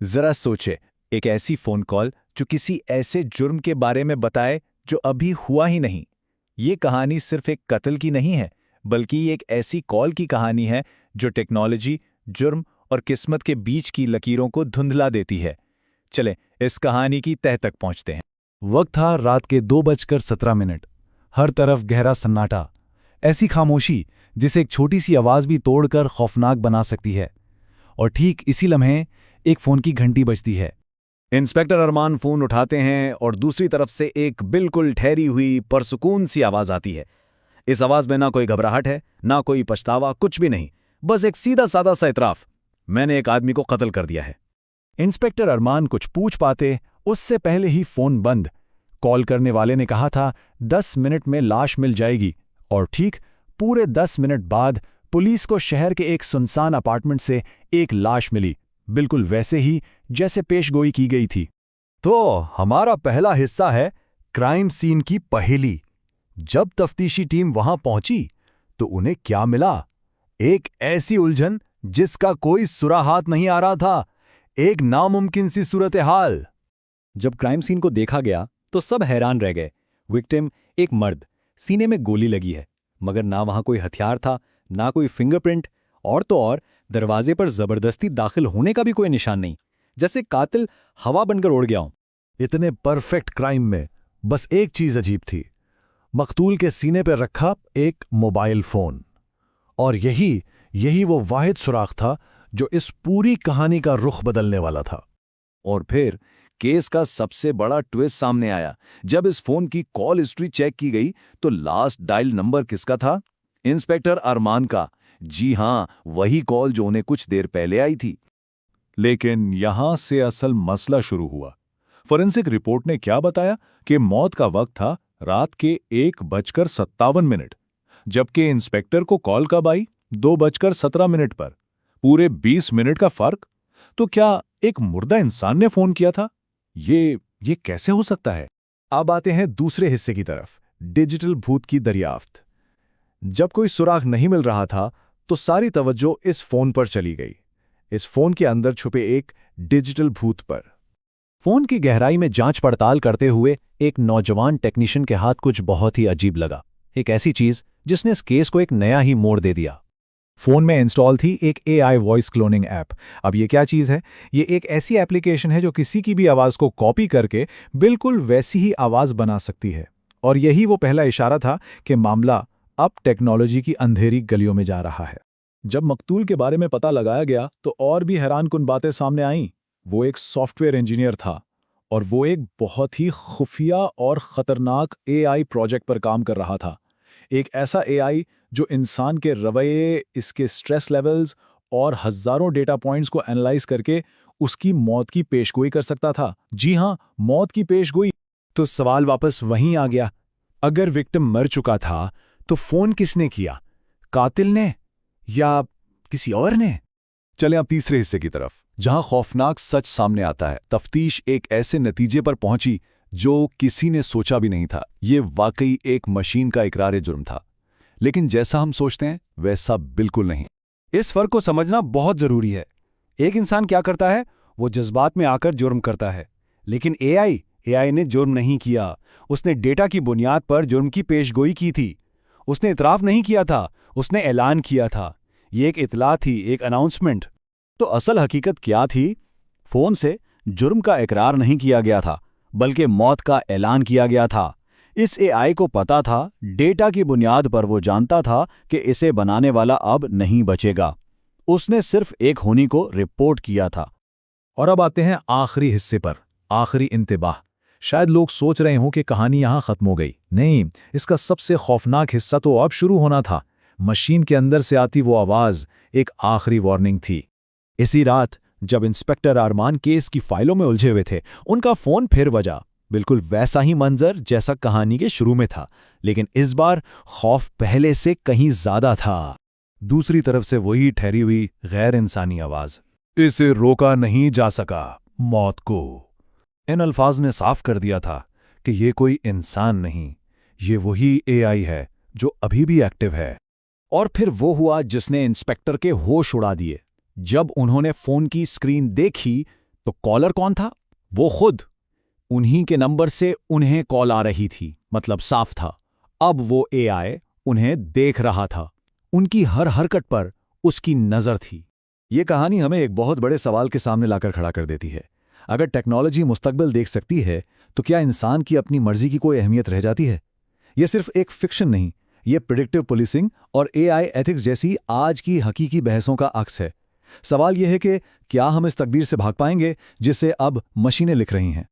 जरा सोचे, एक ऐसी फोन कॉल जो किसी ऐसे जुर्म के बारे में बताए जो अभी हुआ ही नहीं। ये कहानी सिर्फ एक कत्ल की नहीं है, बल्कि ये एक ऐसी कॉल की कहानी है जो टेक्नोलॉजी, जुर्म और किस्मत के बीच की लकीरों को धुंधला देती है। चले इस कहानी की तह तक पहुंचते हैं। वक्त था रात के 2:17। हर तरफ गहरा सन्नाटा, ऐसी खामोशी जिसे एक छोटी सी आवाज भी तोड़कर खौफनाक बना सकती है। और ठीक इसी लम्हे एक फोन की घंटी बजती है। इंस्पेक्टर अरमान फोन उठाते हैं और दूसरी तरफ से एक बिल्कुल ठहरी हुई परसुकून सी आवाज आती है। इस आवाज में ना कोई घबराहट है, ना कोई पछतावा, कुछ भी नहीं, बस एक सीधा साधा सा इतराफ, मैंने एक आदमी को कत्ल कर दिया है। इंस्पेक्टर अरमान कुछ पूछ पाते उससे पहले ही फोन बंद। कॉल करने वाले ने कहा था 10 मिनट में लाश मिल जाएगी, और ठीक पूरे 10 मिनट बाद पुलिस को शहर के एक सुनसान अपार्टमेंट से एक लाश मिली, बिल्कुल वैसे ही जैसे पेशगोई की गई थी। तो हमारा पहला हिस्सा है क्राइम सीन की पहेली। जब तफ्तीशी टीम वहां पहुंची तो उन्हें क्या मिला? एक ऐसी उलझन जिसका कोई सुराहात नहीं आ रहा था, एक नामुमकिन सी सूरत हाल। जब क्राइम सीन को देखा गया तो सब हैरान रह गए। विक्टिम एक मर्द, सीने में गोली लगी है, मगर ना वहां कोई हथियार था, ना कोई फिंगरप्रिंट, और तो और दरवाजे पर जबरदस्ती दाखिल होने का भी कोई निशान नहीं, जैसे कातिल हवा बनकर उड़ गया हो। इतने परफेक्ट क्राइम में बस एक चीज अजीब थी, मकतूल के सीने पर रखा एक मोबाइल फोन। और यही वो वाहिद सुराख था जो इस पूरी कहानी का रुख बदलने वाला था। और फिर केस का सबसे बड़ा ट्विस्ट सामने आया। जब इस फोन की कॉल हिस्ट्री चेक की गई तो लास्ट डायल नंबर किसका था? इंस्पेक्टर अरमान का। जी हां, वही कॉल जो उन्हें कुछ देर पहले आई थी। लेकिन यहां से असल मसला शुरू हुआ। फोरेंसिक रिपोर्ट ने क्या बताया कि मौत का वक्त था रात के 1:57, जबकि इंस्पेक्टर को कॉल कब आई? 2:17 पर। पूरे 20 मिनट का फर्क। तो क्या एक मुर्दा इंसान ने फोन किया था? ये कैसे हो सकता है? अब आते हैं दूसरे हिस्से की तरफ, डिजिटल भूत की दरियाफ्त। जब कोई सुराग नहीं मिल रहा था तो सारी तवज्जो इस फोन पर चली गई, इस फोन के अंदर छुपे एक डिजिटल भूत पर। फोन की गहराई में जांच पड़ताल करते हुए एक नौजवान टेक्नीशियन के हाथ कुछ बहुत ही अजीब लगा, एक ऐसी चीज जिसने इस केस को एक नया ही मोड़ दे दिया। फोन में इंस्टॉल थी एक AI वॉइस क्लोनिंग ऐप। अब ये क्या चीज़ है? ये एक ऐसी एप्लीकेशन है जो किसी की भी आवाज़ को कॉपी करके बिल्कुल वैसी ही आवाज़ बना सकती है। और यही वो पहला इशारा था कि मामला अब टेक्नोलॉजी की अंधेरी गलियों में जा रहा है। जब मकतूल के बारे में पता लगाया गया तो और भी हैरानकुन बातें सामने आईं। वो एक सॉफ्टवेयर इंजीनियर था, और वो एक बहुत ही खुफिया और ख़तरनाक AI प्रोजेक्ट पर काम कर रहा था। एक ऐसा AI जो इंसान के रवैये, इसके स्ट्रेस लेवल्स और हज़ारों डेटा पॉइंट्स को एनालाइज करके उसकी मौत की पेशगोई कर सकता था। जी हां, मौत की पेशगोई। तो सवाल वापस वहीं आ गया, अगर विक्टिम मर चुका था तो फोन किसने किया? कातिल ने या किसी और ने? चलें अब तीसरे हिस्से की तरफ, जहां खौफनाक सच सामने आता है। तफ्तीश एक ऐसे नतीजे पर पहुंची जो किसी ने सोचा भी नहीं था। ये वाकई एक मशीन का इकरार जुर्म था, लेकिन जैसा हम सोचते हैं वैसा बिल्कुल नहीं। इस फर्क को समझना बहुत जरूरी है। एक इंसान क्या करता है? वो जज्बात में आकर जुर्म करता है, लेकिन AI ने जुर्म नहीं किया। उसने डेटा की बुनियाद पर जुर्म की पेशगोई की थी। उसने इतराफ नहीं किया था, उसने ऐलान किया था। ये एक इतला थी, एक अनाउंसमेंट। तो असल हकीकत क्या थी? फोन से जुर्म का इकरार नहीं किया गया था, बल्कि मौत का ऐलान किया गया था। इस AI को पता था, डेटा की बुनियाद पर वो जानता था कि इसे बनाने वाला अब नहीं बचेगा। उसने सिर्फ एक खूनी को रिपोर्ट किया था। और अब आते हैं आखिरी हिस्से पर, आखिरी इंतबाह। शायद लोग सोच रहे हों कि कहानी यहां खत्म हो गई। नहीं, इसका सबसे खौफनाक हिस्सा तो अब शुरू होना था। मशीन के अंदर से आती वो आवाज एक आखिरी वार्निंग थी। इसी रात जब इंस्पेक्टर अरमान केस की फाइलों में उलझे हुए थे, उनका फोन फिर बजा। बिल्कुल वैसा ही मंजर जैसा कहानी के शुरू में था, लेकिन इस बार खौफ पहले से कहीं ज्यादा था। दूसरी तरफ से वही ठहरी हुई गैर इंसानी आवाज, इसे रोका नहीं जा सका, मौत को। इन अल्फाज ने साफ कर दिया था कि ये कोई इंसान नहीं, ये वही AI है जो अभी भी एक्टिव है। और फिर वो हुआ जिसने इंस्पेक्टर के होश उड़ा दिए। जब उन्होंने फोन की स्क्रीन देखी तो कॉलर कौन था? वो खुद। उन्हीं के नंबर से उन्हें कॉल आ रही थी, मतलब साफ था। अब वो एआई उन्हें देख रहा था। उनकी हर हरकत पर उसकी नजर थी। ये कहानी हमें एक बहुत बड़े सवाल के सामने लाकर खड़ा कर देती है। अगर टेक्नोलॉजी मुस्तकबिल देख सकती है, तो क्या इंसान की अपनी मर्जी की कोई अहमियत रह जाती है? ये सिर्फ एक फिक्शन नहीं, ये प्रिडिक्टिव पुलिसिंग और एआई एथिक्स जैसी आज की हकीकी बहसों का अक्स है। सवाल यह है कि क्या हम इस तकदीर से भाग पाएंगे जिसे अब मशीनें लिख रही हैं?